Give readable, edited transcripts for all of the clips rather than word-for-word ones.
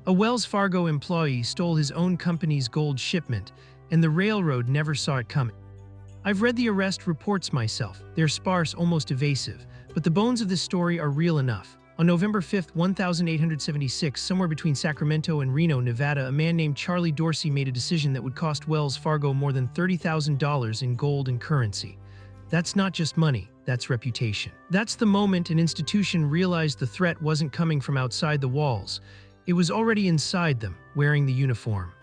A Wells Fargo employee stole his own company's gold shipment, and the railroad never saw it coming. I've read the arrest reports myself. They're sparse, almost evasive, but the bones of this story are real enough. On November 5, 1876, somewhere between Sacramento and Reno, Nevada, a man named Charley Dorsey made a decision that would cost Wells Fargo more than $30,000 in gold and currency. That's not just money, that's reputation. That's the moment an institution realized the threat wasn't coming from outside the walls. It was already inside them, wearing the uniform.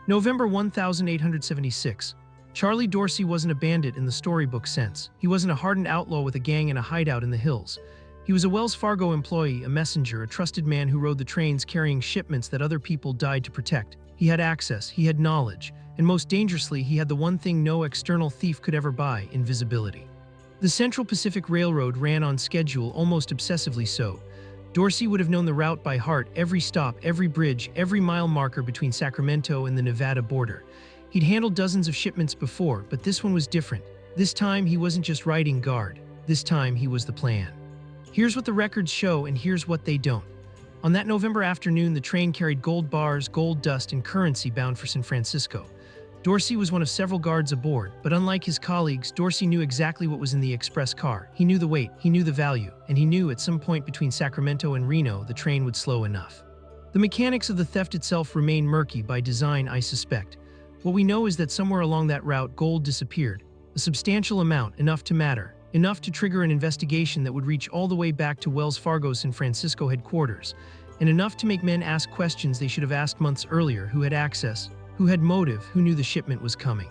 November 1876. Charley Dorsey wasn't a bandit in the storybook sense. He wasn't a hardened outlaw with a gang in a hideout in the hills. He was a Wells Fargo employee, a messenger, a trusted man who rode the trains carrying shipments that other people died to protect. He had access, he had knowledge, and most dangerously, he had the one thing no external thief could ever buy: invisibility. The Central Pacific Railroad ran on schedule, almost obsessively so. Dorsey would have known the route by heart, every stop, every bridge, every mile marker between Sacramento and the Nevada border. He'd handled dozens of shipments before, but this one was different. This time, he wasn't just riding guard. This time, he was the plan. Here's what the records show, and here's what they don't. On that November afternoon, the train carried gold bars, gold dust, and currency bound for San Francisco. Dorsey was one of several guards aboard, but unlike his colleagues, Dorsey knew exactly what was in the express car. He knew the weight, he knew the value, and he knew at some point between Sacramento and Reno, the train would slow enough. The mechanics of the theft itself remain murky by design, I suspect. What we know is that somewhere along that route, gold disappeared. A substantial amount, enough to matter. Enough to trigger an investigation that would reach all the way back to Wells Fargo's San Francisco headquarters. And enough to make men ask questions they should have asked months earlier: who had access, who had motive, who knew the shipment was coming.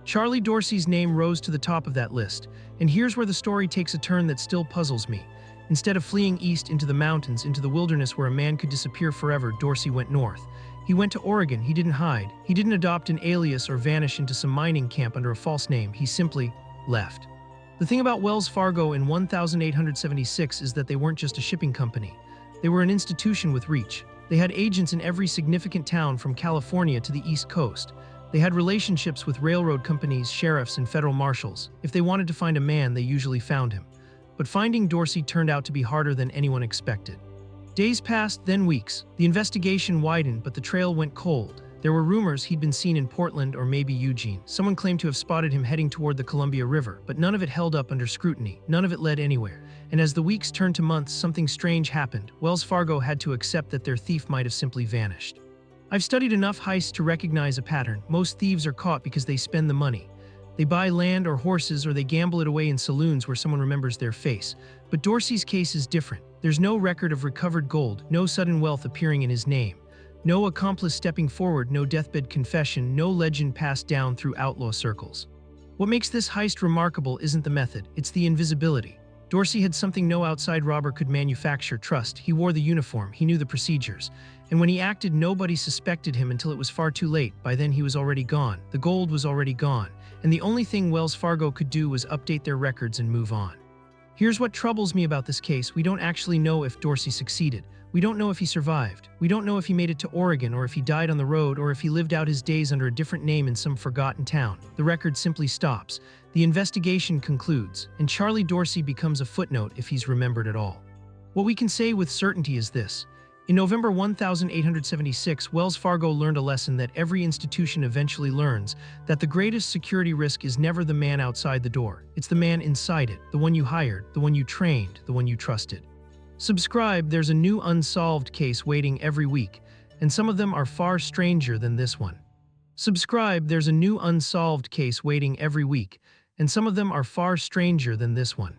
Charley Dorsey's name rose to the top of that list, and here's where the story takes a turn that still puzzles me. Instead of fleeing east into the mountains, into the wilderness where a man could disappear forever, Dorsey went north. He went to Oregon. He didn't hide. He didn't adopt an alias or vanish into some mining camp under a false name. He simply left. The thing about Wells Fargo in 1876 is that they weren't just a shipping company. They were an institution with reach. They had agents in every significant town from California to the East Coast. They had relationships with railroad companies, sheriffs, and federal marshals. If they wanted to find a man, they usually found him. But finding Dorsey turned out to be harder than anyone expected. Days passed, then weeks. The investigation widened, but the trail went cold. There were rumors he'd been seen in Portland or maybe Eugene. Someone claimed to have spotted him heading toward the Columbia River, but none of it held up under scrutiny. None of it led anywhere. And as the weeks turned to months, something strange happened. Wells Fargo had to accept that their thief might have simply vanished. I've studied enough heists to recognize a pattern. Most thieves are caught because they spend the money. They buy land or horses, or they gamble it away in saloons where someone remembers their face. But Dorsey's case is different. There's no record of recovered gold, no sudden wealth appearing in his name. No accomplice stepping forward, no deathbed confession, no legend passed down through outlaw circles. What makes this heist remarkable isn't the method, it's the invisibility. Dorsey had something no outside robber could manufacture: trust. He wore the uniform, he knew the procedures. And when he acted, nobody suspected him until it was far too late. By then he was already gone. The gold was already gone. And the only thing Wells Fargo could do was update their records and move on. Here's what troubles me about this case. We don't actually know if Dorsey succeeded. We don't know if he survived. We don't know if he made it to Oregon, or if he died on the road, or if he lived out his days under a different name in some forgotten town. The record simply stops. The investigation concludes, and Charley Dorsey becomes a footnote if he's remembered at all. What we can say with certainty is this. In November 1876, Wells Fargo learned a lesson that every institution eventually learns: that the greatest security risk is never the man outside the door. It's the man inside it, the one you hired, the one you trained, the one you trusted. Subscribe, there's a new unsolved case waiting every week, and some of them are far stranger than this one. Subscribe, there's a new unsolved case waiting every week, and some of them are far stranger than this one.